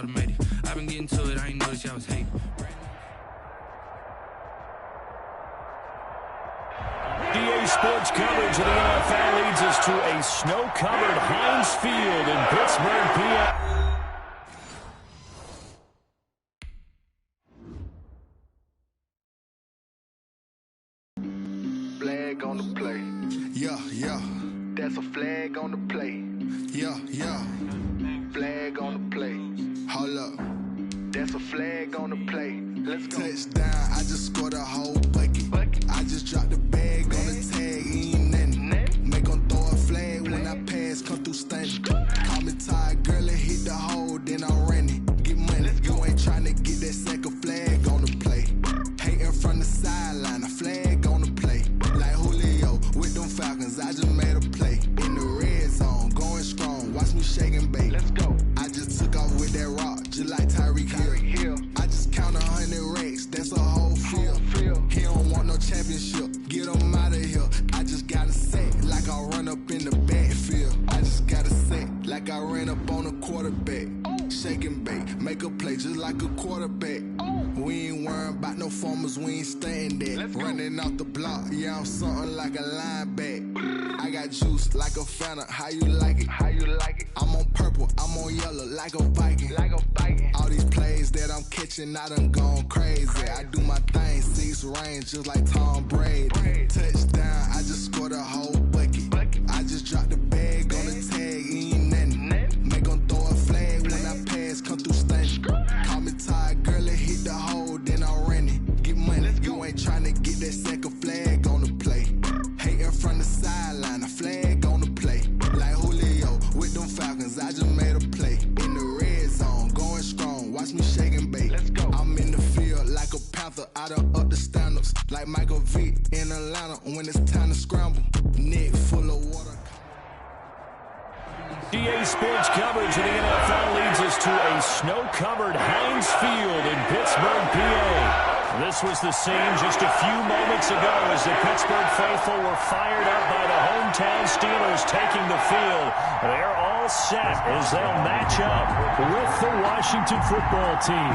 automated. I've been getting to it, I ain't noticed y'all was hating. DA Sports coverage of the NFL leads us to a snow-covered Heinz Field in Pittsburgh, PA. Flag on the play. Yeah, yeah. That's a flag on the play. Yeah, yeah. Flag on the play. Hold up. That's a flag on the play. Let's go. Touchdown, I just scored a whole bucket. I just dropped the bag on the tag, ain't nothing. Make 'em throw a flag when I pass, come through stunning. Call me tired, girl, and hit the hole, then I'm running. Get money, you ain't tryna get that second flag on the play. Hating from the sideline, a flag on the play. Like Julio with them Falcons, I just made a play. In the red zone, going strong, watch me shake and bake. Let's go. I just took off with that rock, just like Tyreek Hill. I just count 100 racks, that's a whole field. He don't want no championship, get him out of here. I just gotta say, like I run up in the backfield. I just gotta say, like I ran up on a quarterback. Shake and bake, make a play just like a quarterback. We ain't worrying about no formers, we ain't staying there. Running off the block, yeah, I'm something like a linebacker. I got juice like a Fanta, how you like it? How you like it? I'm on purple, I'm on yellow, like a Viking. Like a Viking. All these plays that I'm catching, I done gone crazy. I do my thing, 6 range, just like Tom Brady. Touchdown, I just scored a whole bucket. I just dropped the bag on the tag, ain't nothing. Make 'em throw a flag when I pass, come through stunning. Call me tired, girl, and hit the hole, then I'm running. Get money, you ain't tryna get that second flag on the play. Hating from the sideline, a flag on the play. Like Julio with them Falcons, I just made a play. In the red zone, going strong, watch me shake and bake. Let's go. I'm in the field like a Panther, I done up the standards. Like Michael Vick in Atlanta when it's time to scramble. Neck full of water. DA Sports coverage of the NFL leads us to a snow-covered Heinz Field in Pittsburgh, PA. This was the scene just a few moments ago as the Pittsburgh faithful were fired up by the hometown Steelers taking the field. They're all set as they'll match up with the Washington football team.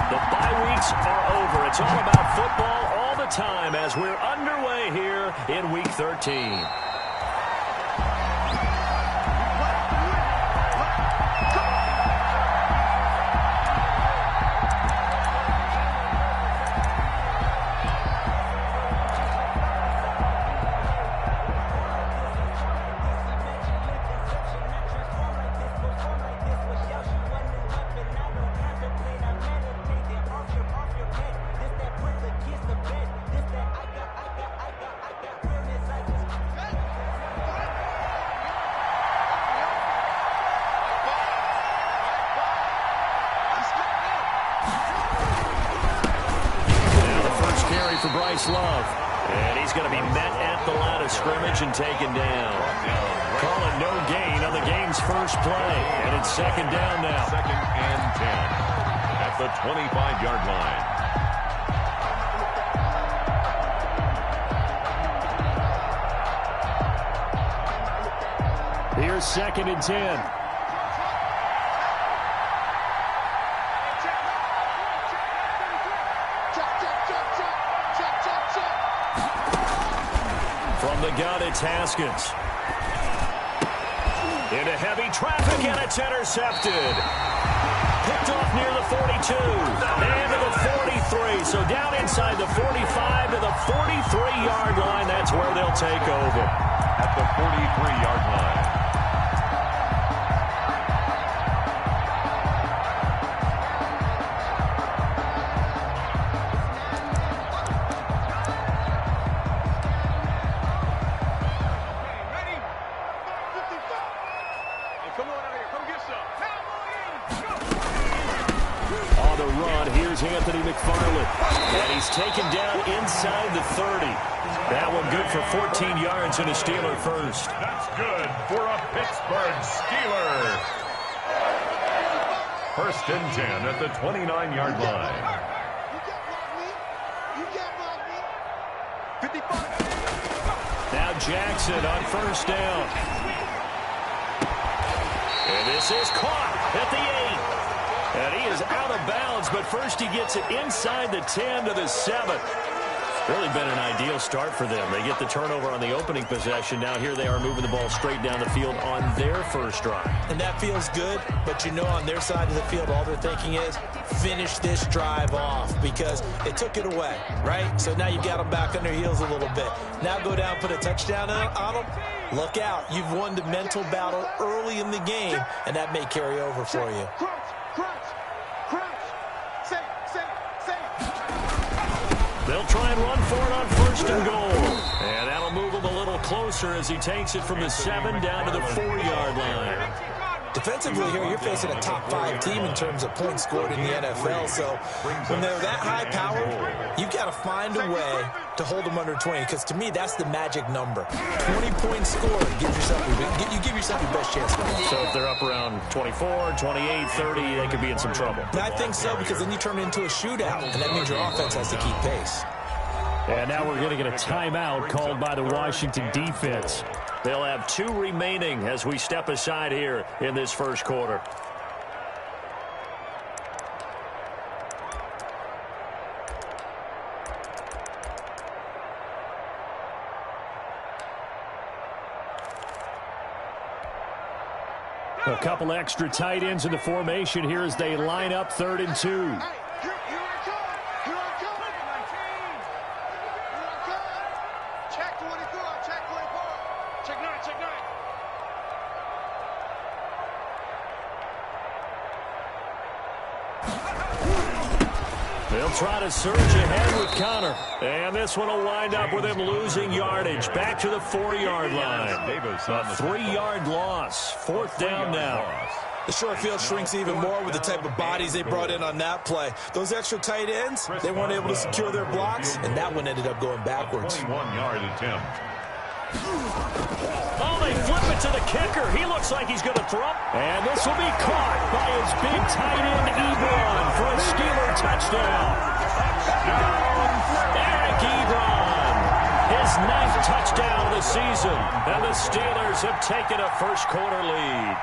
The bye weeks are over. It's all about football all the time as we're underway here in Week 13. Love, and he's going to be met at the line of scrimmage and taken down. Call it no gain on the game's first play, and it's second down now. 2nd and 10 at the 25-yard line. Here's 2nd and 10. From the gun, it's Haskins. Into heavy traffic, and it's intercepted. Picked off near the 42. And to the 43. So down inside the 45 to the 43-yard line. That's where they'll take over. At the 43-yard line. And he's taken down inside the 30. That one good for 14 yards and a Steeler first. That's good for a Pittsburgh Steeler. 1st and 10 at the 29-yard line. Now Jackson on 1st down. And this is caught at the 8. And is out of bounds, but first he gets it inside the 10 to the 7. Really been an ideal start for them. They get the turnover on the opening possession. Now here they are moving the ball straight down the field on their first drive. And that feels good, but you know on their side of the field, all they're thinking is finish this drive off because they took it away, right? So now you got them back on their heels a little bit. Now go down, put a touchdown on them. Look out. You've won the mental battle early in the game, and that may carry over for you. They'll try and run for it on first and goal. And that'll move him a little closer as he takes it from the 7 down to the 4-yard line. Defensively here, you're facing a top 5 team in terms of points scored in the NFL. So when they're that high-powered, you've got to find a way to hold them under 20. Because to me, that's the magic number. 20 points scored. You give yourself your best chance. So if they're up around 24, 28, 30, they could be in some trouble. I think so, because then you turn it into a shootout, and that means your offense has to keep pace. And now we're going to get a timeout called by the Washington defense. They'll have 2 remaining as we step aside here in this first quarter. A couple extra tight ends in the formation here as they line up 3rd and 2. They'll try to surge ahead with Connor. And this one will wind up with him losing yardage. Back to the 4-yard line. A 3-yard loss. 4th down now. The short field shrinks even more with the type of bodies they brought in on that play. Those extra tight ends, they weren't able to secure their blocks, and that one ended up going backwards. 21-yard attempt. Oh, they flip it to the kicker. He looks like he's going to throw. And this will be caught by his big tight end, Ebron, for a Steeler touchdown. Eric Ebron, his 9th touchdown of the season. And the Steelers have taken a first-quarter lead.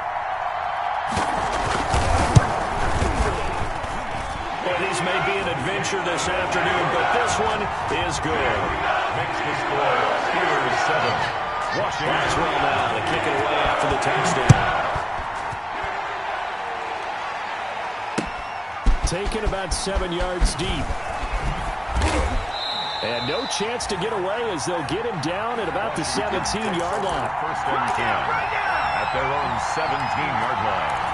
Well, these may be an adventure this afternoon, but this one is good. Makes the score Steelers 7. Washington. Well now to kick it away after the touchdown. Taken about 7 yards deep. And no chance to get away as they'll get him down at about the 17-yard line. First and 10 at their own 17-yard line.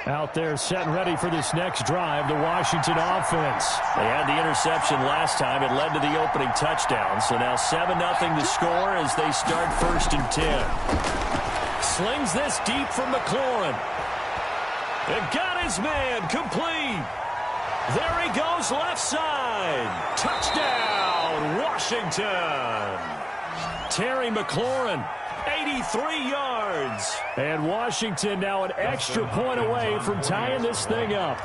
Out there set and ready for this next drive, the Washington offense. They had the interception last time. It led to the opening touchdown. So now 7-0 the score as they start 1st and 10. Slings this deep from McLaurin. And got his man complete. There he goes left side. Touchdown, Washington. Terry McLaurin. 83 yards. And Washington now an extra point away from tying this thing up.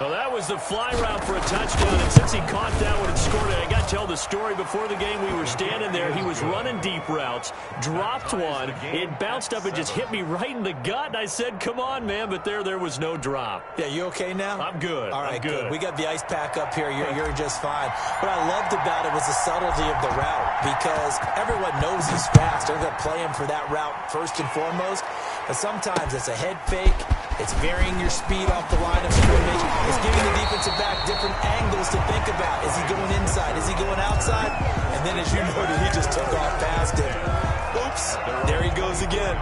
Well, that was the fly route for a touchdown, and since he caught that one and scored it, I got to tell the story. Before the game, we were standing there. He was running deep routes, dropped one. It bounced up and just hit me right in the gut, and I said, come on, man, but there was no drop. Yeah, you okay now? I'm good. All right, I'm good. We got the ice pack up here. You're just fine. What I loved about it was the subtlety of the route because everyone knows he's fast. They're going to play him for that route first and foremost, but sometimes it's a head fake. It's varying your speed off the line of scrimmage. It's giving the defensive back different angles to think about. Is he going inside? Is he going outside? And then, as you noted, he just took off past him. Oops. There he goes again.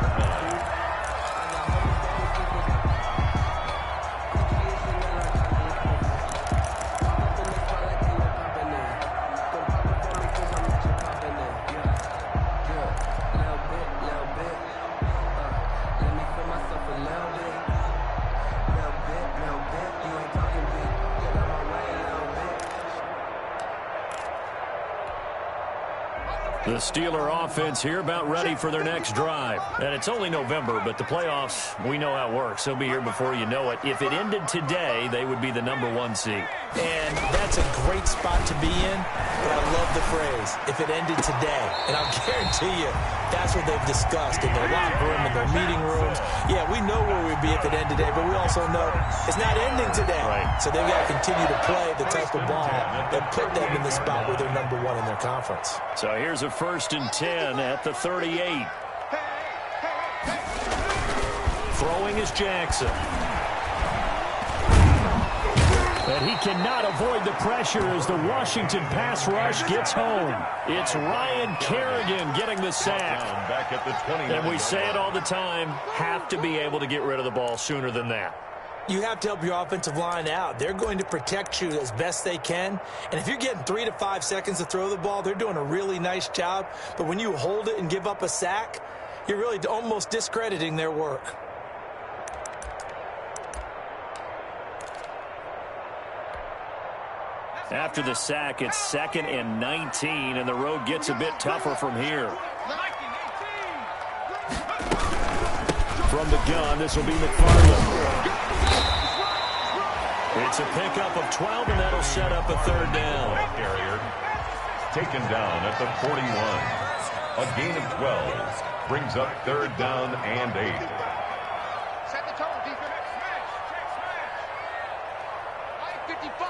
The Steeler offense here about ready for their next drive. And it's only November, but the playoffs, we know how it works. They'll be here before you know it. If it ended today, they would be the #1 seed. And that's a great spot to be in, but I love the phrase, if it ended today. And I'll guarantee you, that's what they've discussed in their locker room, in their meeting rooms. Yeah, we know where we'd be if it ended today, but we also know it's not ending today. Right. So they've got to continue to play the type of ball that put them in the spot where they're #1 in their conference. So here's a 1st and 10 at the 38. Throwing is Jackson. And he cannot avoid the pressure as the Washington pass rush gets home. It's Ryan Kerrigan getting the sack. Back at the 20. And we say it all the time, have to be able to get rid of the ball sooner than that. You have to help your offensive line out. They're going to protect you as best they can. And if you're getting 3 to 5 seconds to throw the ball, they're doing a really nice job. But when you hold it and give up a sack, you're really almost discrediting their work. After the sack, it's 2nd and 19, and the road gets a bit tougher from here. From the gun, this will be McFarland. It's a pickup of 12, and that'll set up a 3rd down. Carrier taken down at the 41. A gain of 12 brings up 3rd down and 8. Set the tone, defense. Smash. 55.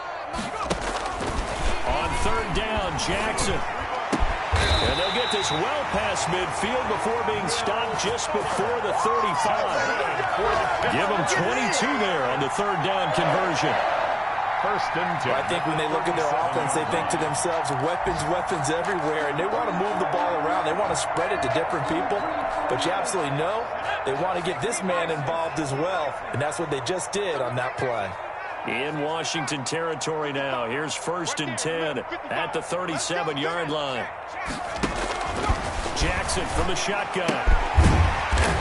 On 3rd down, Jackson. And they'll get this well past midfield before being stopped just before the 35. Give them 22 there on the 3rd down conversion. 1st and 10. I think when they look at their offense, they think to themselves, weapons everywhere, and they want to move the ball around. They want to spread it to different people, but you absolutely know they want to get this man involved as well, and that's what they just did on that play. In Washington territory now. Here's 1st and 10 at the 37-yard line. Jackson from the shotgun.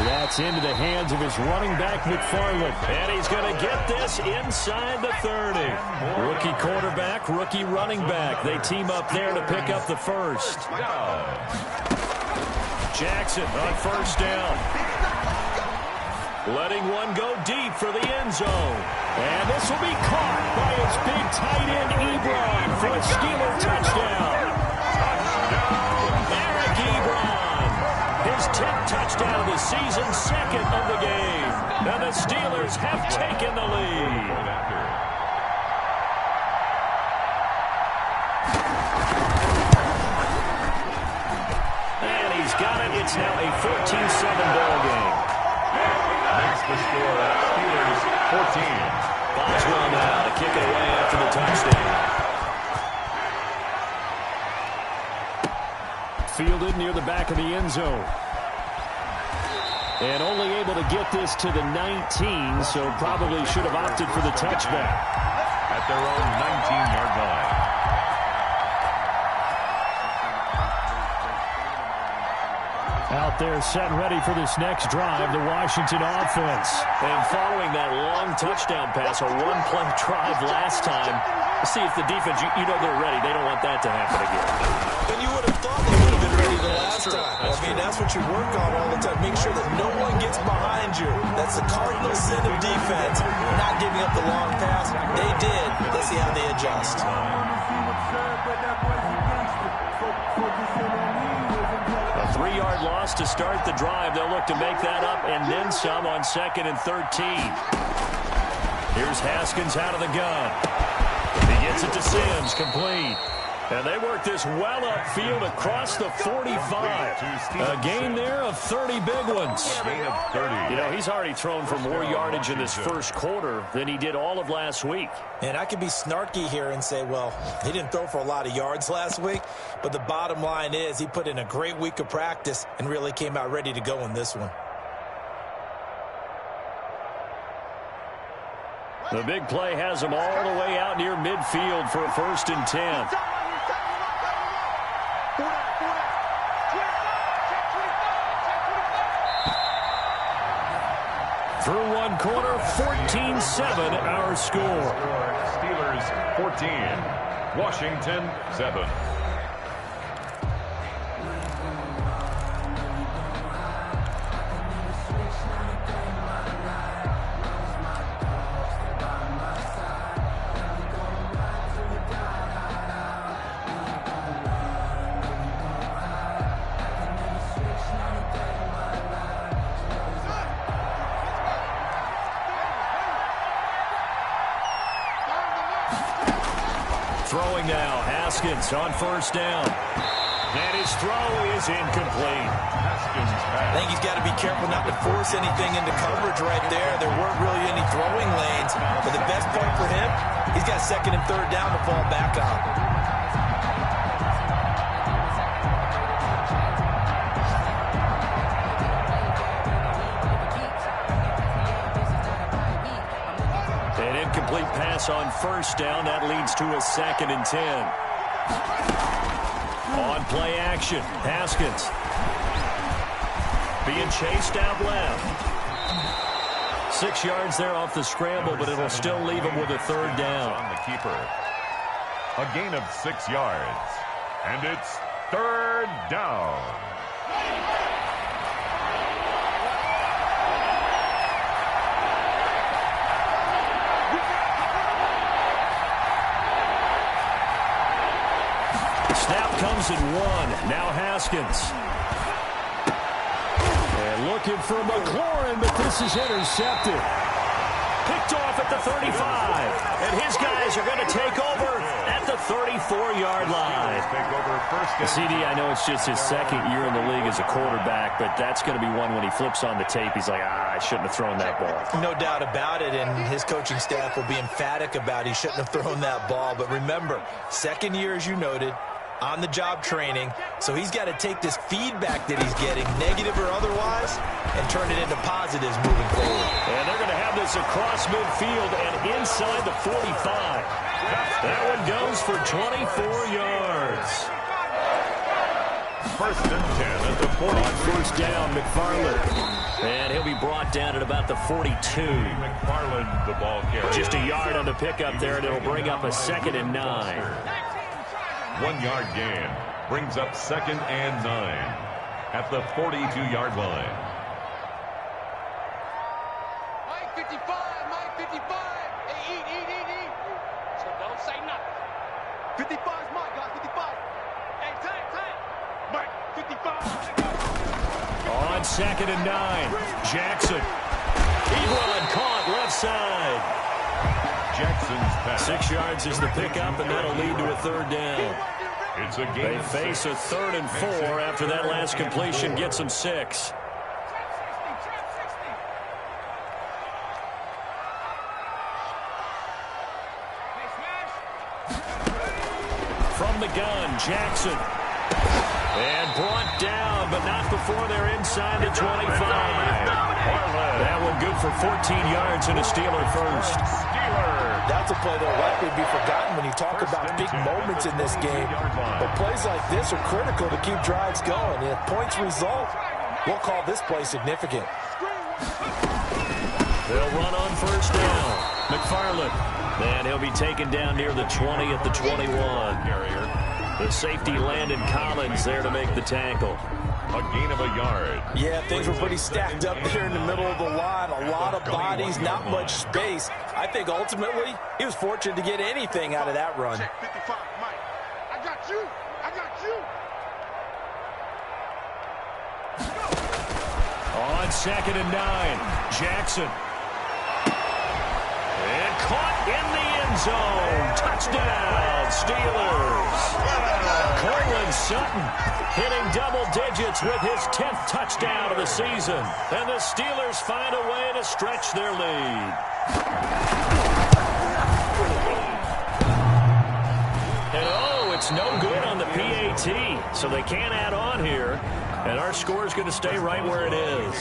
That's into the hands of his running back, McFarland. And he's going to get this inside the 30. Rookie quarterback, rookie running back. They team up there to pick up the 1st. Jackson on 1st down. Letting one go deep for the end zone. And this will be caught by his big tight end, Ebron, for a Steeler touchdown. Eric Ebron, his 10th touchdown of the season, 2nd of the game. And the Steelers have taken the lead. And he's got it. It's now a 14-7 ball game. Makes the score Steelers 14. Boswell now to kick it away after the touchdown. Fielded near the back of the end zone. And only able to get this to the 19, so probably should have opted for the touchback. At their own 19-yard line. Out there set and ready for this next drive, the Washington offense. And following that long touchdown pass, a one-play drive last time, see if the defense, you know they're ready. They don't want that to happen again. And you would have thought they would have been ready the last time. I mean, that's what you work on all the time. Make sure that no one gets behind you. That's the cardinal sin of defense, not giving up the long pass. They did. Let's see how they adjust. A 3-yard loss to start the drive. They'll look to make that up and then some on 2nd and 13. Here's Haskins out of the gun. He gets it to Sims, complete. And they work this well upfield across the 45. A gain there of 30 big ones. Gain of 30. You know, he's already thrown for more yardage in this first quarter than he did all of last week. And I could be snarky here and say, well, he didn't throw for a lot of yards last week, but the bottom line is he put in a great week of practice and really came out ready to go in this one. The big play has him all the way out near midfield for a 1st and 10. Through one quarter, 14-7 our score. Steelers 14, Washington 7. Throwing now, Haskins on first down. And his throw is incomplete. I think he's got to be careful not to force anything into coverage right there. There weren't really any throwing lanes. But the best part for him, he's got second and third down to fall back on. An incomplete pass on first down. That leads to a 2nd and 10. On play action, Haskins being chased out left. 6 yards there off the scramble, but it'll still leave him with a third down. On the keeper. A gain of 6 yards. And it's third down. Snap comes in 1. Now Haskins. And looking for McLaurin, but this is intercepted. Picked off at the 35. And his guys are going to take over at the 34-yard line. CD, I know it's just his second year in the league as a quarterback, but that's going to be one when he flips on the tape. He's like, I shouldn't have thrown that ball. No doubt about it, and his coaching staff will be emphatic about he shouldn't have thrown that ball. But remember, second year, as you noted, on-the-job training, so he's got to take this feedback that he's getting, negative or otherwise, and turn it into positives moving forward. And they're going to have this across midfield and inside the 45. That one goes for 24 yards. First and 10 at the 40. On first down, McFarland. And he'll be brought down at about the 42. McFarland, the ball carrier. Just a yard on the pickup there, and it'll bring up a 2nd and 9. 1 yard gain brings up 2nd and 9 at the 42-yard line. Mike 55, Mike 55. Hey, eat. So don't say nothing. 55 is mine, guys, 55. Hey, time. Mike 55. On 2nd and 9, Jackson. Ebron caught left side. Jackson's pass. 6 yards is the pickup, and that'll lead to a third down. It's a They gain. face a 3rd and 4 after that last completion gets them 6. From the gun, Jackson. And brought down, but not before they're inside the 25. That one good for 14 yards and a Steeler first. That's a play that will likely be forgotten when you talk about big moments in this game. But plays like this are critical to keep drives going. And if points result, we'll call this play significant. They'll run on first down. McFarland. And he'll be taken down near the 20 at the 21. The safety Landon Collins there to make the tackle. A gain of a yard. Yeah, things were pretty stacked up there in the middle of the line. A lot of bodies, not much space. I think ultimately he was fortunate to get anything out of that run. Check 55, Mike. I got you. On 2nd and 9, Jackson. And caught in the end zone. Touchdown, Steelers. Cortland Sutton hitting double digits with his 10th touchdown of the season. And the Steelers find a way to stretch their lead. And it's no good on the PAT, so they can't add on here. And our score is going to stay right where it is.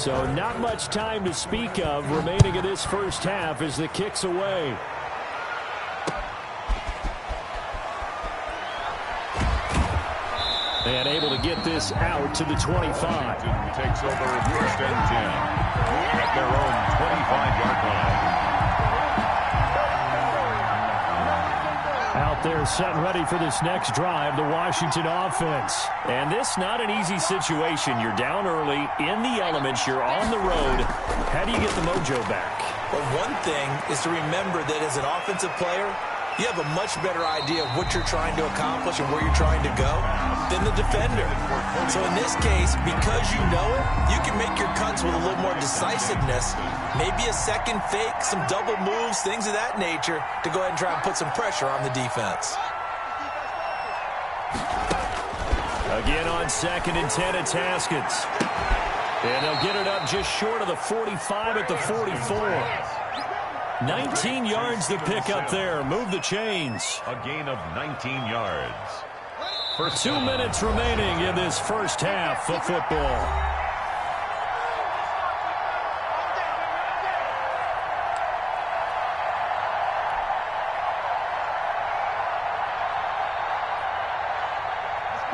So not much time to speak of remaining in this first half as the kick's away. And able to get this out to the 25. Takes over first and 10 at their own 25-yard line. Out there set and ready for this next drive, the Washington offense. And this not an easy situation. You're down early, in the elements, you're on the road. How do you get the mojo back? Well, one thing is to remember that as an offensive player, you have a much better idea of what you're trying to accomplish and where you're trying to go than the defender. So in this case, because you know it, you can make your cuts with a little more decisiveness, maybe a second fake, some double moves, things of that nature, to go ahead and try and put some pressure on the defense. Again on 2nd and 10, it's Haskins. And they'll get it up just short of the 45 at the 44. 19 yards to pick up there. Move the chains. A gain of 19 yards. For 2 minutes remaining in this first half of football.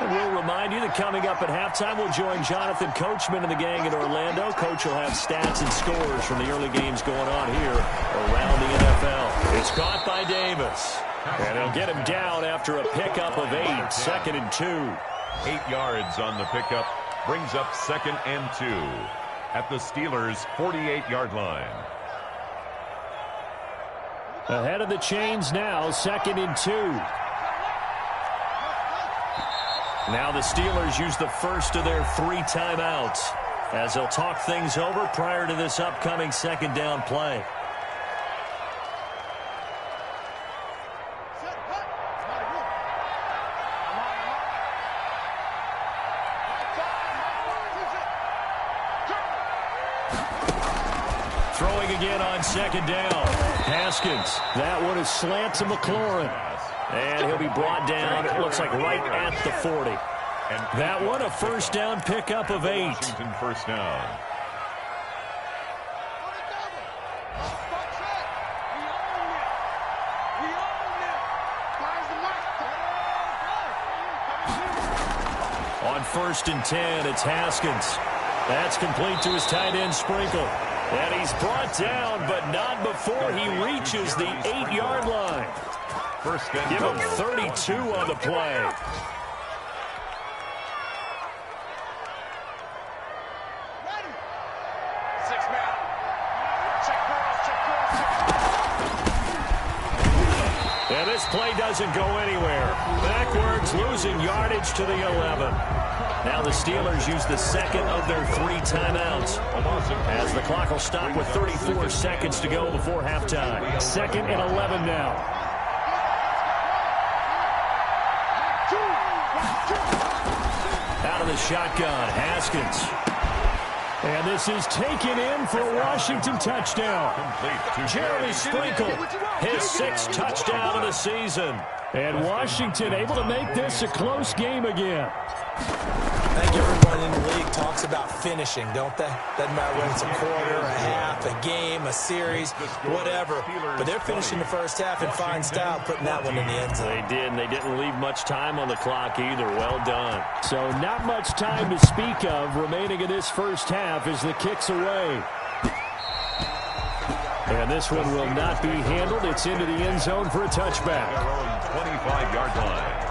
We'll remind you that coming up at halftime, we'll join Jonathan Coachman and the gang in Orlando. Coach will have stats and scores from the early games going on here around the NFL. It's caught by Davis. And he'll get him down after a pickup of 8, 2nd and 2. 8 yards on the pickup brings up 2nd and 2 at the Steelers' 48-yard line. Ahead of the chains now, 2nd and 2. Now the Steelers use the first of their 3 timeouts as they'll talk things over prior to this upcoming 2nd down play. Throwing again on 2nd down. Haskins. That one is slant to McLaurin. And he'll be brought down, it looks like right at the 40. And that one, a first down pickup of 8. Washington first down. On 1st and 10, it's Haskins. That's complete to his tight end, Sprinkle. And he's brought down, but not before he reaches the 8-yard line. First and Give him 32 on the play. And this play doesn't go anywhere. Backwards, losing yardage to the 11. Now the Steelers use the 2nd of their 3 timeouts as the clock will stop with 34 seconds to go before halftime. 2nd and 11 now. Out of the shotgun, Haskins. And this is taken in for a Washington touchdown. Jeremy Sprinkle, his 6th touchdown of the season. And Washington able to make this a close game again. I think everyone in the league talks about finishing, don't they? Doesn't matter whether it's a quarter, a half, a game, a series, whatever. But they're finishing the first half in fine style, putting that one in the end zone. They did, and they didn't leave much time on the clock either. Well done. So not much time to speak of remaining in this first half as the kick's away. And this one will not be handled. It's into the end zone for a touchback. Their own 25-yard line.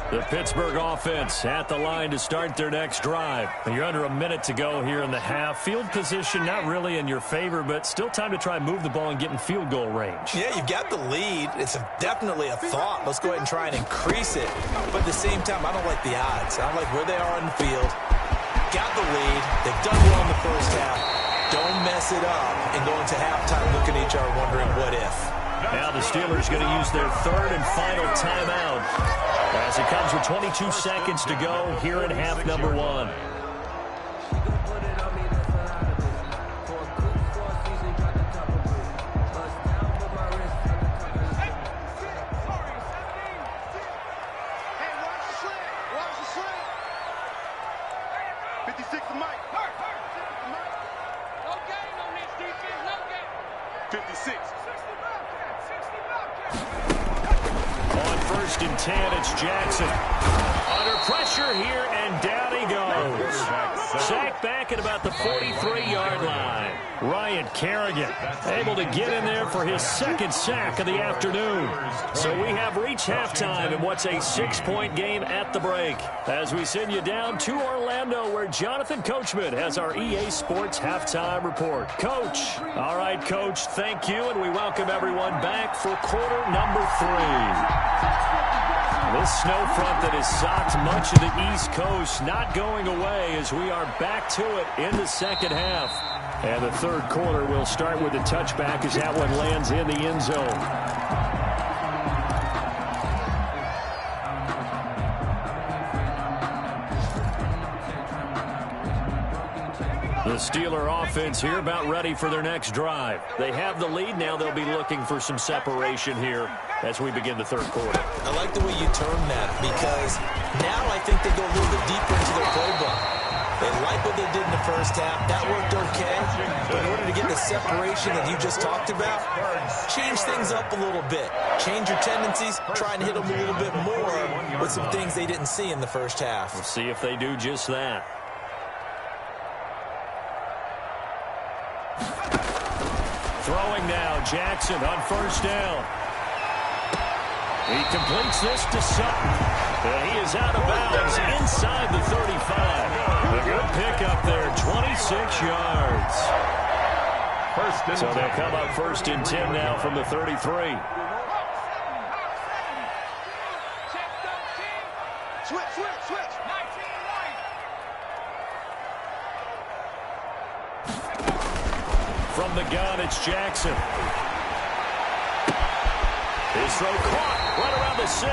The Pittsburgh offense at the line to start their next drive. You're under a minute to go here in the half. Field position not really in your favor, but still time to try and move the ball and get in field goal range. Yeah, you've got the lead. It's definitely a thought. Let's go ahead and try and increase it. But at the same time, I don't like the odds. I don't like where they are on the field. Got the lead. They've done well in the first half. Don't mess it up and go into halftime looking at each other wondering what if. Now the Steelers going to use their 3rd and final timeout as it comes with 22 seconds to go here in half number 1. And 10, it's Jackson. Under pressure here, and down he goes. Sacked back at about the 43-yard line. Ryan Kerrigan able to get in there for his second sack of the afternoon. So we have reached halftime in what's a 6-point game at the break. As we send you down to Orlando, where Jonathan Coachman has our EA Sports halftime report. Coach. All right, Coach, thank you, and we welcome everyone back for quarter number 3. This snow front that has socked much of the East Coast not going away as we are back to it in the second half. And the third quarter will start with a touchback as that one lands in the end zone. The Steeler offense here about ready for their next drive. They have the lead now. They'll be looking for some separation here as we begin the third quarter. I like the way you term that because now I think they go a little bit deeper into their playbook. They like what they did in the first half. That worked okay. But in order to get the separation that you just talked about, change things up a little bit. Change your tendencies. Try and hit them a little bit more with some things they didn't see in the first half. We'll see if they do just that. Throwing now, Jackson on first down. He completes this to Sutton. And he is out of bounds inside the 35. A good pickup there, 26 yards. So they'll come up 1st and 10 now from the 33. Switch. From the gun, it's Jackson. His throw caught right around the 6.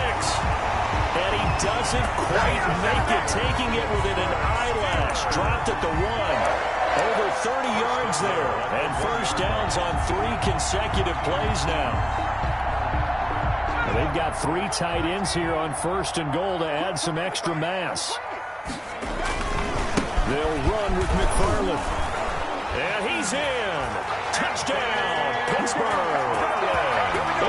And he doesn't quite make it, taking it within an eyelash. Dropped at the 1. Over 30 yards there. And first downs on 3 consecutive plays now. They've got 3 tight ends here on 1st and goal to add some extra mass. They'll run with McFarland. And he's in. Touchdown, Pittsburgh.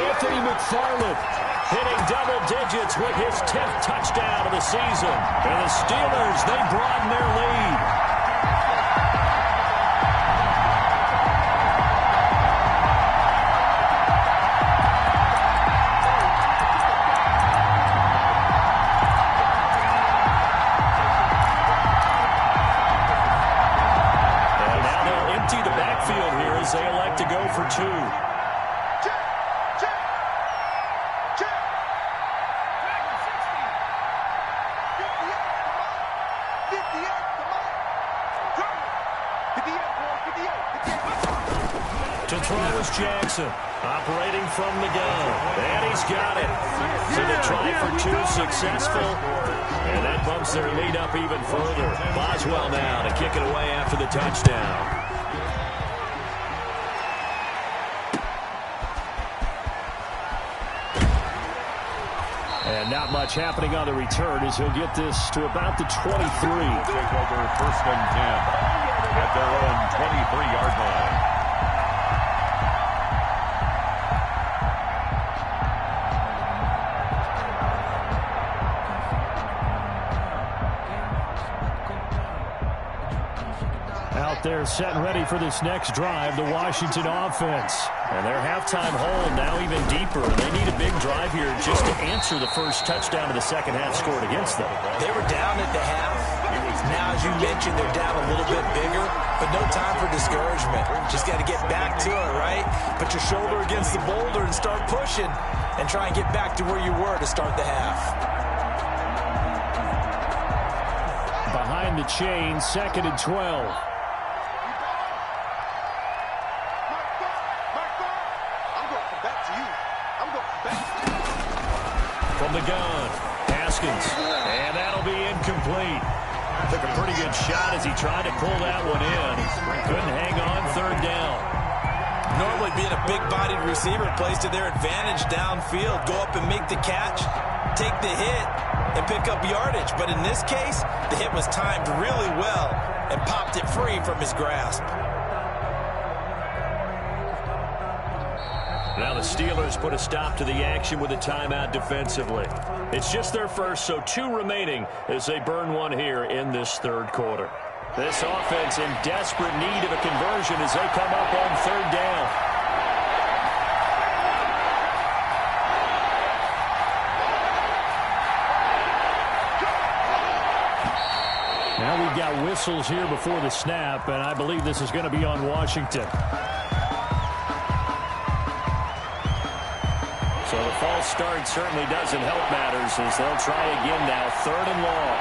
Anthony McFarland hitting double digits with his 10th touchdown of the season. And the Steelers, they broaden their lead. And now they'll empty the backfield here as they elect to go for 2. To throw is Jackson, operating from the gun. And he's got it. So the try for 2 successful. And that bumps their lead up even further. Boswell now to kick it away after the touchdown. And not much happening on the return as he'll get this to about the 23. Take over 1st and 10 at their own 23-yard line. Out there set and ready for this next drive, the Washington offense. And their halftime hole now even deeper. They need a big drive here just to answer the first touchdown of the second half scored against them. They were down at the half. Now, as you mentioned, they're down a little bit bigger, but no time for discouragement. Just got to get back to it, right? Put your shoulder against the boulder and start pushing and try and get back to where you were to start the half. Behind the chain, 2nd and 12. From the gun, Haskins, and that'll be incomplete. Took a pretty good shot as he tried to pull that one in. Couldn't hang on 3rd down. Normally being a big-bodied receiver plays to their advantage downfield. Go up and make the catch, take the hit, and pick up yardage. But in this case, the hit was timed really well and popped it free from his grasp. Now the Steelers put a stop to the action with a timeout defensively. It's just their first, so 2 remaining as they burn one here in this third quarter. This offense in desperate need of a conversion as they come up on 3rd down. Now we've got whistles here before the snap, and I believe this is going to be on Washington. So the false start certainly doesn't help matters as they'll try again now, 3rd and long.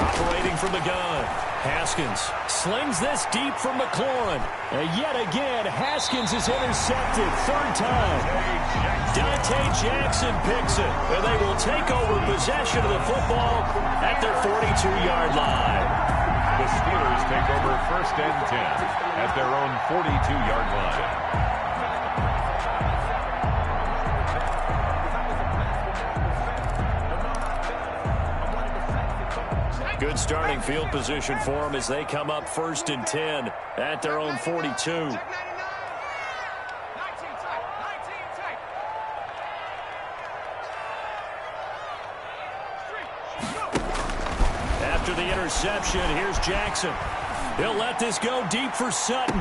Operating from the gun, Haskins slings this deep from McLaurin. And yet again, Haskins is intercepted, 3rd time. Dante Jackson picks it, and they will take over possession of the football at their 42-yard line. The Steelers take over 1st and 10 at their own 42-yard line. Good starting field position for them as they come up 1st and 10 at their own 42. After the interception, here's Jackson. He'll let this go deep for Sutton.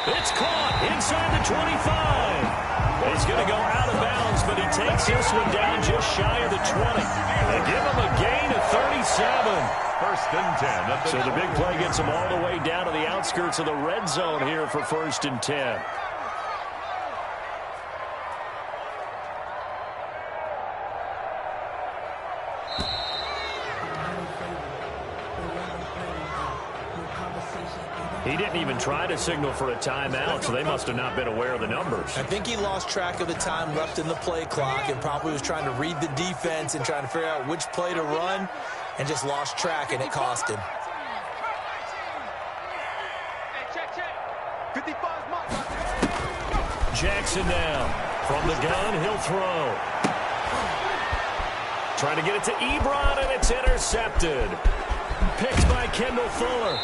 It's caught inside the 25. He's going to go out of bounds, but he takes this one down just shy of the 20. They give him a gain of 37. 1st and 10. So the big play gets him all the way down to the outskirts of the red zone here for 1st and 10. He didn't even try to signal for a timeout, so they must have not been aware of the numbers. I think he lost track of the time left in the play clock and probably was trying to read the defense and trying to figure out which play to run and just lost track, and it cost him. Jackson now. From the gun, he'll throw. Trying to get it to Ebron, and it's intercepted. Picked by Kendall Fuller.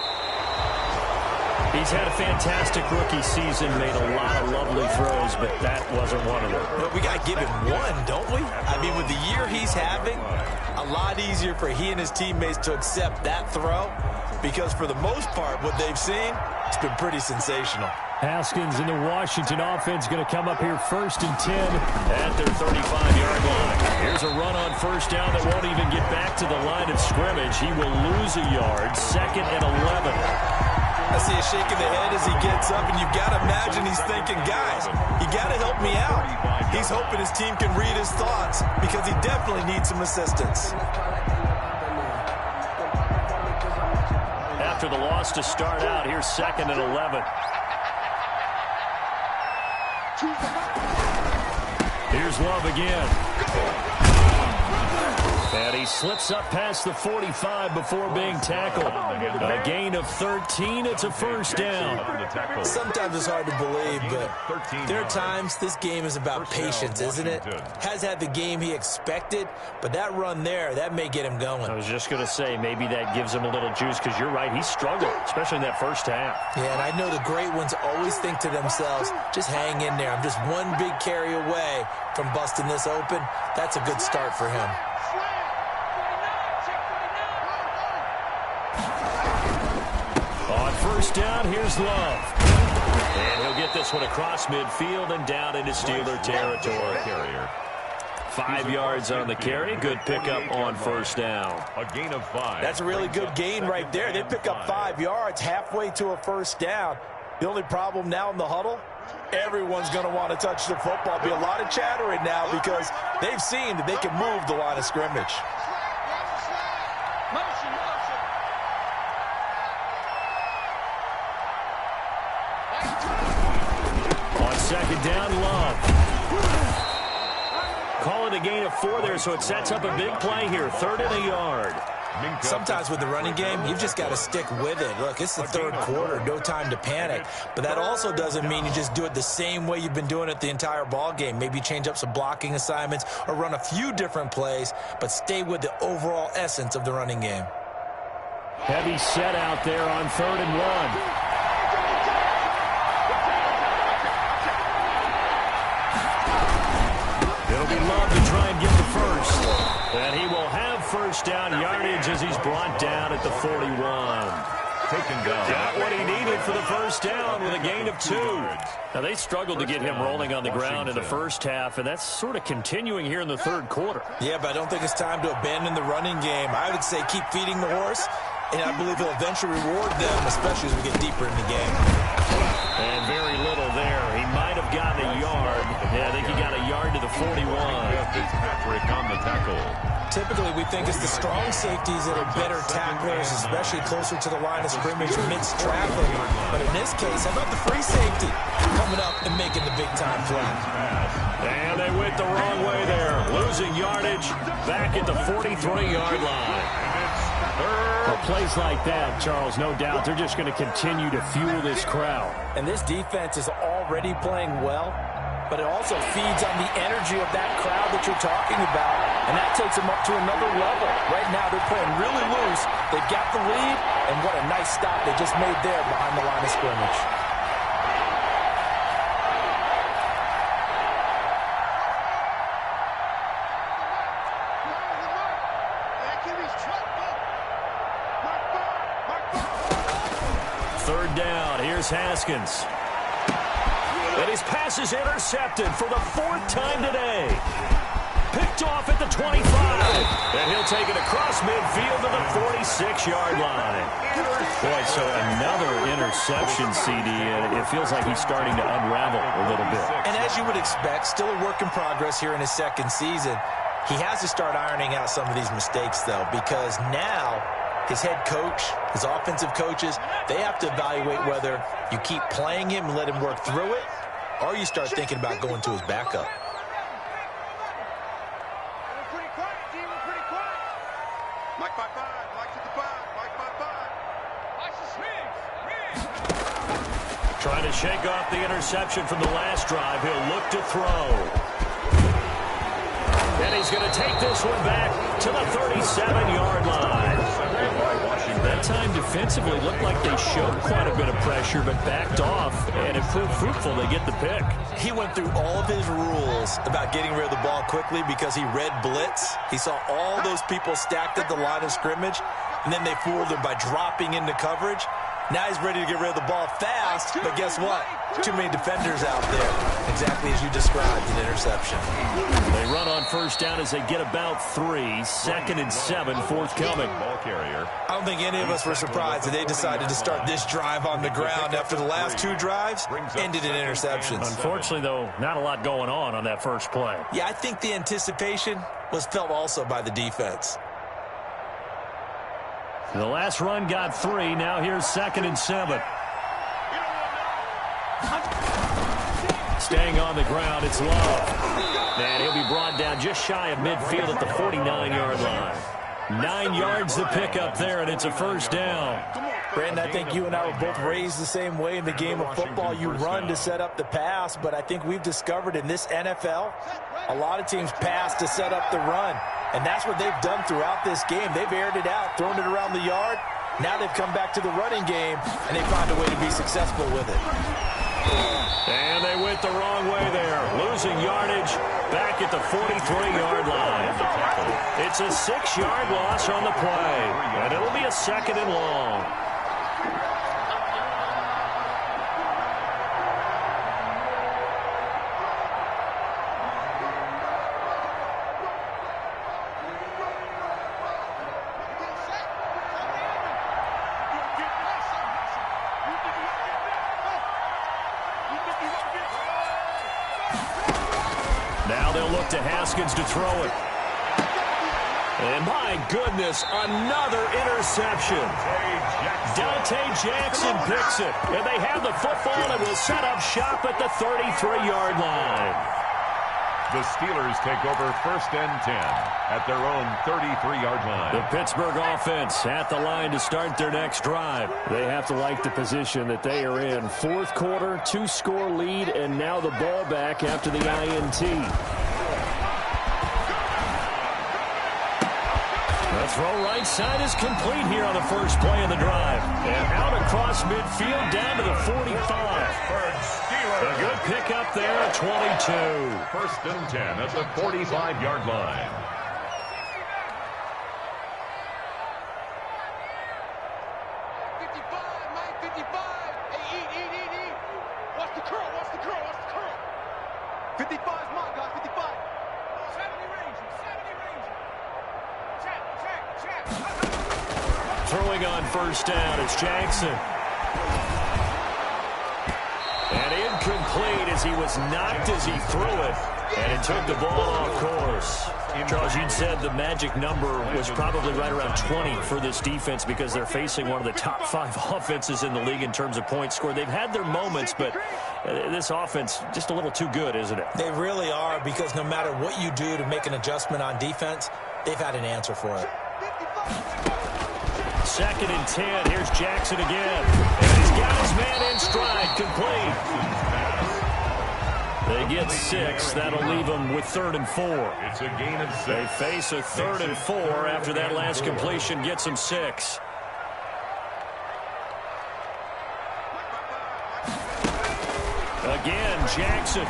He's had a fantastic rookie season, made a lot of lovely throws, but that wasn't one of them. But we got to give him one, don't we? I mean, with the year he's having, a lot easier for he and his teammates to accept that throw because for the most part, what they've seen, it's been pretty sensational. Haskins in the Washington offense going to come up here 1st and 10 at their 35-yard line. Here's a run on 1st down that won't even get back to the line of scrimmage. He will lose a yard, 2nd and 11. I see a shake of the head as he gets up, and you've got to imagine he's thinking, guys, you got to help me out. He's hoping his team can read his thoughts because he definitely needs some assistance. After the loss to start out, here's 2nd and 11. Here's Love again. And he slips up past the 45 before being tackled. A gain of 13. It's a 1st down. Sometimes it's hard to believe, but there are times this game is about patience, isn't it? Has had the game he expected, but that run there, that may get him going. I was just going to say, maybe that gives him a little juice because you're right. He struggled, especially in that 1st half. Yeah, and I know the great ones always think to themselves, just hang in there. I'm just one big carry away from busting this open. That's a good start for him. On 1st down, here's Love. And he'll get this one across midfield and down into Steeler territory. 5 yards on the carry. Good pickup on 1st down. A gain of 5. That's a really good gain right there. They pick up 5 yards halfway to a 1st down. The only problem now in the huddle, everyone's going to want to touch the football. Be a lot of chattering now because they've seen that they can move the line of scrimmage. On 2nd down, Love. Call it a gain of 4 there, so it sets up a big play here. 3rd and a yard. Sometimes with the running game, you've just got to stick with it. Look, it's the 3rd quarter, no time to panic. But that also doesn't mean you just do it the same way you've been doing it the entire ball game. Maybe change up some blocking assignments or run a few different plays, but stay with the overall essence of the running game. Heavy set out there on 3rd and 1. he'd love to try and get the first. And he will have first down yardage as he's brought down at the 41. Taken down. Got what he needed for the first down with a gain of 2. Now, they struggled to get him rolling on the ground in the first half, and that's sort of continuing here in the third quarter. Yeah, but I don't think it's time to abandon the running game. I would say keep feeding the horse, and I believe he'll eventually reward them, especially as we get deeper in the game. And very little there. He might have gotten a yard. Yeah, I think he got a yard to the 41. Fitzpatrick on the tackle. Typically, we think it's the strong safeties that are better tacklers, especially closer to the line of scrimmage amidst traffic. But in this case, how about the free safety coming up and making the big-time play? And they went the wrong way there. Losing yardage back at the 43-yard line. Well, plays like that, Charles, no doubt, they're just going to continue to fuel this crowd. And this defense is already playing well, but it also feeds on the energy of that crowd that you're talking about, and that takes them up to another level. Right now, they're playing really loose. They've got the lead, and what a nice stop they just made there behind the line of scrimmage. Third down, here's Haskins. And his pass is intercepted for the 4th time today. Picked off at the 25. And he'll take it across midfield to the 46-yard line. Boy, so another interception, CD, and it feels like he's starting to unravel a little bit. And as you would expect, still a work in progress here in his second season. He has to start ironing out some of these mistakes, though, because now his head coach, his offensive coaches, they have to evaluate whether you keep playing him and let him work through it, or you start thinking about going to his backup. Pretty quiet, team. Pretty quiet. Mike 5-5. Mike 55. Mike 5-5. Watch the swings. Trying to shake off the interception from the last drive. He'll look to throw. And he's going to take this one back to the 37-yard line. That time defensively looked like they showed quite a bit of pressure, but backed off, and it proved fruitful. They get the pick. He went through all of his rules about getting rid of the ball quickly because he read blitz. He saw all those people stacked at the line of scrimmage, and then they fooled him by dropping into coverage. Now he's ready to get rid of the ball fast, but guess what? Too many defenders out there. Exactly as you described, an interception. They run on first down as they get about 3. 2nd and 7, forthcoming. Ball carrier. I don't think any of us were surprised that they decided to start this drive on the ground after the last 2 drives ended in interceptions. Unfortunately, though, not a lot going on that first play. Yeah, I think the anticipation was felt also by the defense. The last run got 3. Now here's 2nd and 7. Staying on the ground, it's Love. And he'll be brought down just shy of midfield at the 49-yard line. 9 yards to pick up there, and it's a first down. Brandon, I think you and I were both raised the same way in the game of football. You run to set up the pass, but I think we've discovered in this NFL, a lot of teams pass to set up the run. And that's what they've done throughout this game. They've aired it out, thrown it around the yard. Now they've come back to the running game, and they found a way to be successful with it. And they went the wrong way there. Losing yardage back at the 43-yard line. It's a 6-yard loss on the play, and it'll be a 2nd and long. Now they'll look to Haskins to throw it. And my goodness, another interception. Dante Jackson picks it. And they have the football and will set up shop at the 33-yard line. The Steelers take over 1st and 10 at their own 33-yard line. The Pittsburgh offense at the line to start their next drive. They have to like the position that they are in. 4th quarter, 2-score lead, and now the ball back after the INT. The throw right side is complete here on the first play of the drive. And out across midfield down to the 45. A good pickup up there at 22. First and 10 at the 45-yard line. Throwing on first down, it's Jackson. And incomplete as he was knocked as he threw it. And it took the ball off course. Charles, you'd said the magic number was probably right around 20 for this defense because they're facing one of the top 5 offenses in the league in terms of points scored. They've had their moments, but this offense just a little too good, isn't it? They really are, because no matter what you do to make an adjustment on defense, they've had an answer for it. Second and 10. Here's Jackson again. And he's got his man in stride, complete. They get 6. That'll leave them with 3rd and 4. It's a gain of 6. They face a 3rd and 4 after that last completion gets them 6. Again, Jackson.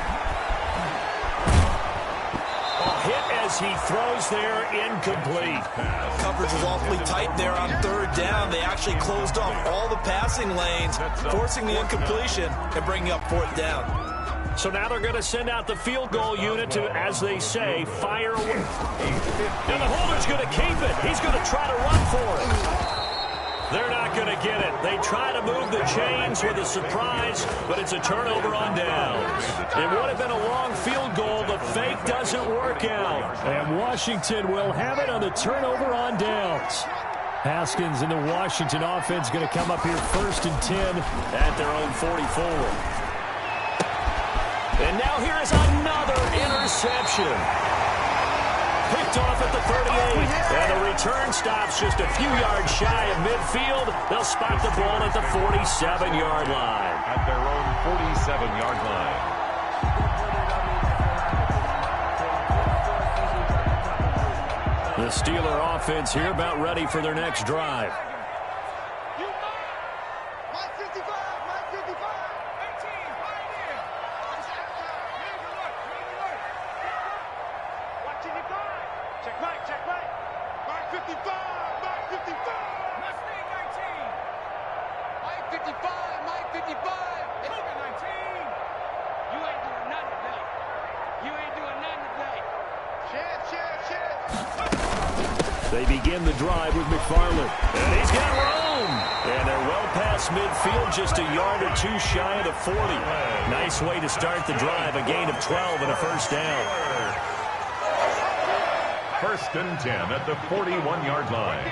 Hit as he throws there, incomplete. Coverage was awfully tight there on 3rd down. They actually closed off all the passing lanes, forcing the incompletion and bringing up 4th down. So now they're going to send out the field goal unit to, as they say, fire away. And the holder's going to keep it. He's going to try to run for it. They're not going to get it. They try to move the chains with a surprise, but it's a turnover on downs. It would have been a long field goal. The fake doesn't work out. And Washington will have it on the turnover on downs. Haskins and the Washington offense going to come up here 1st and 10 at their own 44. And now here is another interception. Picked off at the 38. And the return stops just a few yards shy of midfield. They'll spot the ball at the 47-yard line. At their own 47-yard line. The Steeler offense here about ready for their next drive. They begin the drive with McFarland. And he's got room. And they're well past midfield, just a yard or 2 shy of the 40. Nice way to start the drive, a gain of 12 and a 1st down. 1st and 10 at the 41-yard line.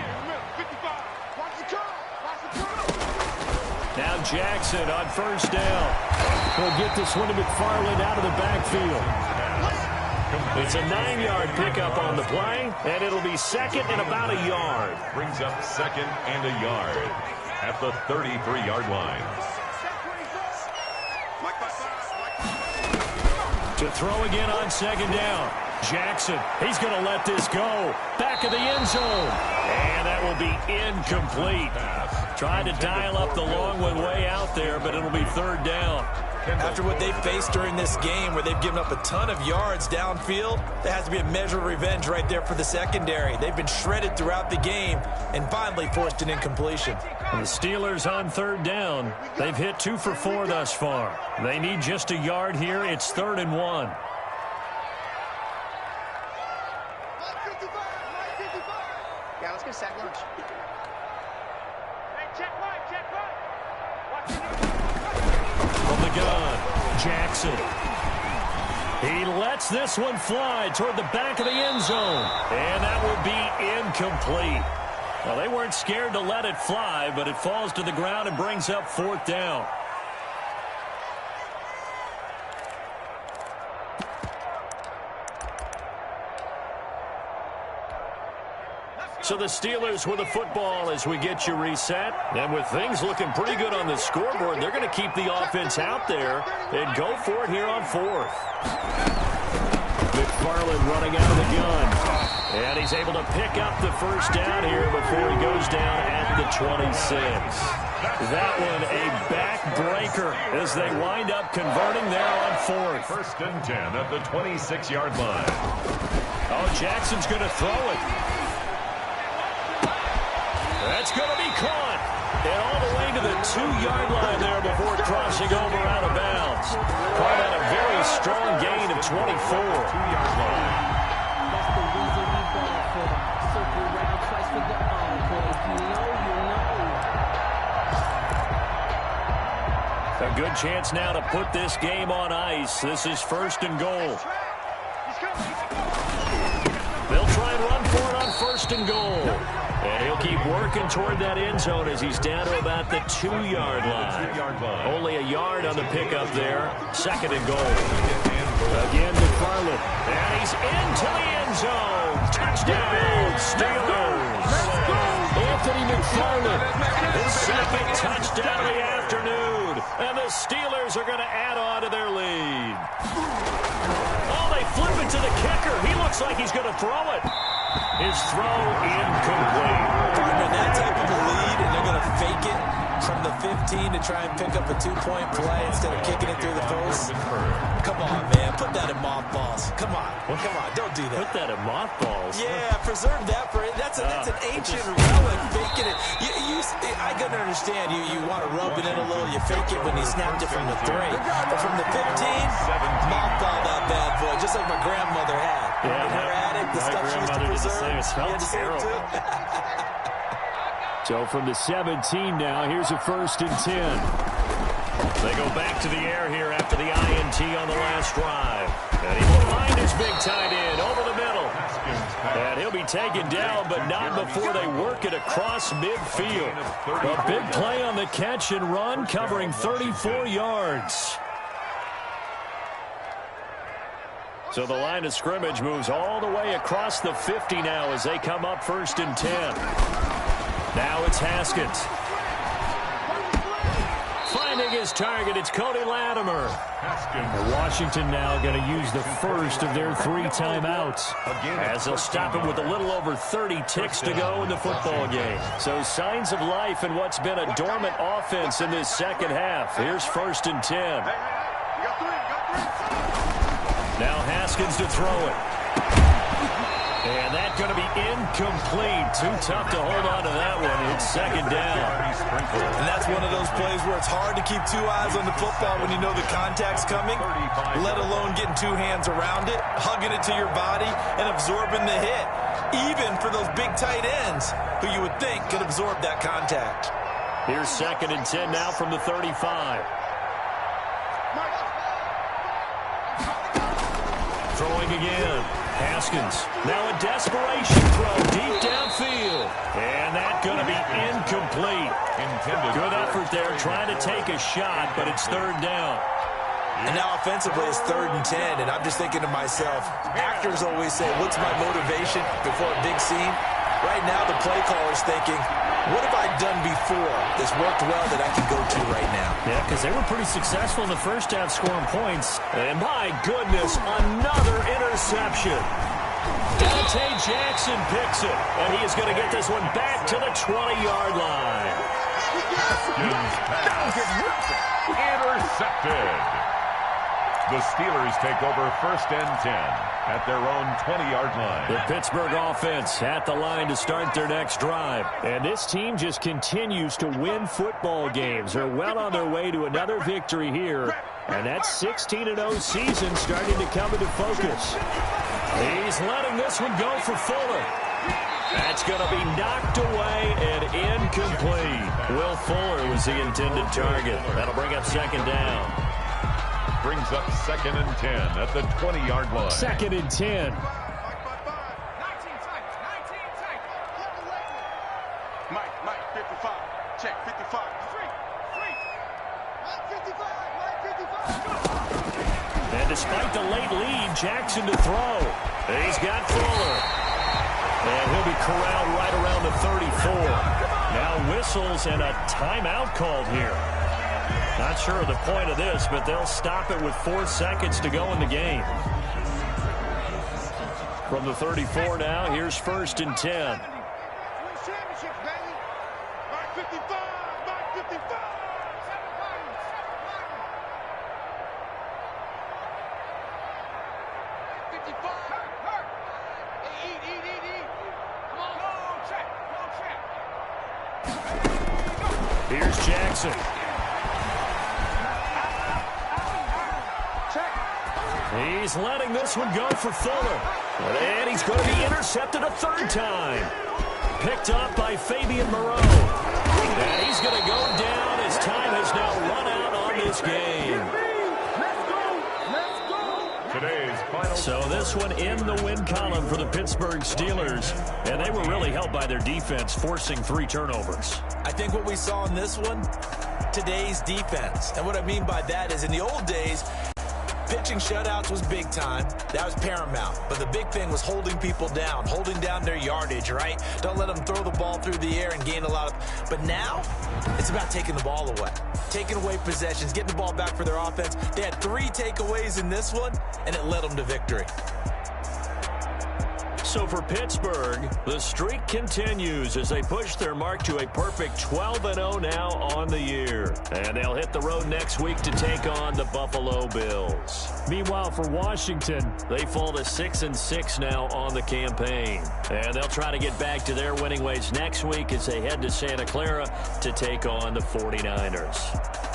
Now Jackson on 1st down. We'll get this one to McFarland out of the backfield. It's a 9-yard pickup on the play, and it'll be 2nd and about a yard. Brings up 2nd and a yard at the 33-yard line. To throw again on 2nd down. Jackson, he's going to let this go. Back of the end zone. And that will be incomplete. Tried to dial up the long one way out there, but it'll be 3rd down. After what they've faced during this game, where they've given up a ton of yards downfield, there has to be a measure of revenge right there for the secondary. They've been shredded throughout the game and finally forced an incompletion. And the Steelers on 3rd down. They've hit 2 for 4 thus far. They need just a yard here. It's 3rd and 1. Yeah, let's get a sack lunch. Hey, check right. From the gun, Jackson. He lets this one fly toward the back of the end zone. And that will be incomplete. Well, they weren't scared to let it fly, but it falls to the ground and brings up 4th down. So the Steelers with the football as we get you reset. And with things looking pretty good on the scoreboard, they're going to keep the offense out there and go for it here on 4th. McFarland running out of the gun. And he's able to pick up the 1st down here before he goes down at the 26. That one a back neck-breaker as they wind up converting there on fourth. 1st and 10 at the 26-yard line. Oh, Jackson's going to throw it. That's going to be caught. And all the way to the 2-yard line there before crossing over out of bounds. Caught on a very strong gain of 24. 2-yard line. That's the reason we ball for. Circle around twice for the encore. If you know, you know. A good chance now to put this game on ice. This is 1st and goal. They'll try and run for it on 1st and goal. And he'll keep working toward that end zone as he's down to about the 2-yard line. Only a yard on the pickup there. 2nd and goal. Again, McFarland. And he's into the end zone. Touchdown, Steelers. Anthony McFarland. His 2nd touchdown of the afternoon. And the Steelers are going to add on to their lead. Oh, they flip it to the kicker. He looks like he's going to throw it. His throw incomplete. Partner, that type of a lead, and they're going to fake it from the 15 to try and pick up a 2-point play instead of kicking it through the post. Come on, man. Put that in mothballs. Come on. Come on. Don't do that. Put that in mothballs? Yeah, preserve that for it. That's an ancient relic. Faking it. I can understand. You want to rub it in a little. You fake it when you snapped it from the 3. But from the 15, mothball that bad boy, just like my grandmother had. Yeah, her attic, the stuff she used to preserve. It smells terrible. So from the 17 now, here's a 1st and 10. They go back to the air here after the INT on the last drive. And he will find his big tight end over the middle. And he'll be taken down, but not before they work it across midfield. A big play on the catch and run, covering 34 yards. So the line of scrimmage moves all the way across the 50 now as they come up 1st and 10. Now it's Haskins. Finding his target, it's Cody Latimer. And Washington now going to use the first of their 3 timeouts as they'll stop him with a little over 30 ticks to go in the football game. So signs of life in what's been a dormant offense in this second half. Here's 1st and 10. Now Haskins to throw it. And that's going to be incomplete. Too tough to hold on to that one. It's 2nd down. And that's one of those plays where it's hard to keep 2 eyes on the football when you know the contact's coming, let alone getting 2 hands around it, hugging it to your body, and absorbing the hit. Even for those big tight ends who you would think could absorb that contact. Here's 2nd and 10 now from the 35. Throwing again. Haskins. Now a desperation throw deep downfield. And that's going to be incomplete. Good effort there trying to take a shot, but it's 3rd down. And now offensively it's 3rd and 10, and I'm just thinking to myself, actors always say, what's my motivation before a big scene? Right now the play caller's thinking, what have I done before that's worked well that I can go to right now? Yeah, because they were pretty successful in the first half scoring points. And my goodness, another interception. Dante Jackson picks it, and he is going to get this one back to the 20-yard line. Intercepted. The Steelers take over 1st and 10 at their own 20-yard line. The Pittsburgh offense at the line to start their next drive. And this team just continues to win football games. They're well on their way to another victory here. And that 16-0 season starting to come into focus. He's letting this one go for Fuller. That's going to be knocked away and incomplete. Will Fuller was the intended target. That'll bring up 2nd down. Brings up 2nd and 10 at the 20-yard line. 2nd and 10. Mike, 55. Check, 55. 55. And despite the late lead, Jackson to throw. He's got Fuller. And he'll be corralled right around the 34. Now whistles and a timeout called here. Not sure of the point of this, but they'll stop it with 4 seconds to go in the game. From the 34 now, here's 1st and 10. Here's Jackson. He's letting this one go for Fuller. And he's going to be intercepted a third time. Picked up by Fabian Moreau. And he's going to go down. His time has now run out on this game. So this one in the win column for the Pittsburgh Steelers. And they were really helped by their defense, forcing 3 turnovers. I think what we saw in this one, today's defense. And what I mean by that is in the old days, pitching shutouts was big time. That was paramount. But the big thing was holding people down, holding down their yardage, right? Don't let them throw the ball through the air and gain a lot of... But now, it's about taking the ball away. Taking away possessions, getting the ball back for their offense. They had 3 takeaways in this one, and it led them to victory. So for Pittsburgh, the streak continues as they push their mark to a perfect 12-0 now on the year. And they'll hit the road next week to take on the Buffalo Bills. Meanwhile, for Washington, they fall to 6-6 now on the campaign. And they'll try to get back to their winning ways next week as they head to Santa Clara to take on the 49ers.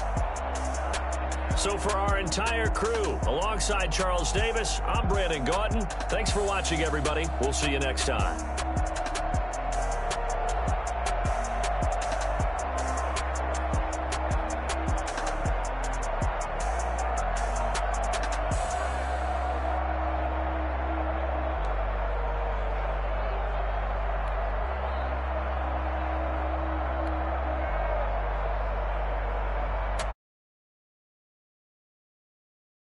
So for our entire crew, alongside Charles Davis, I'm Brandon Gautin. Thanks for watching, everybody. We'll see you next time.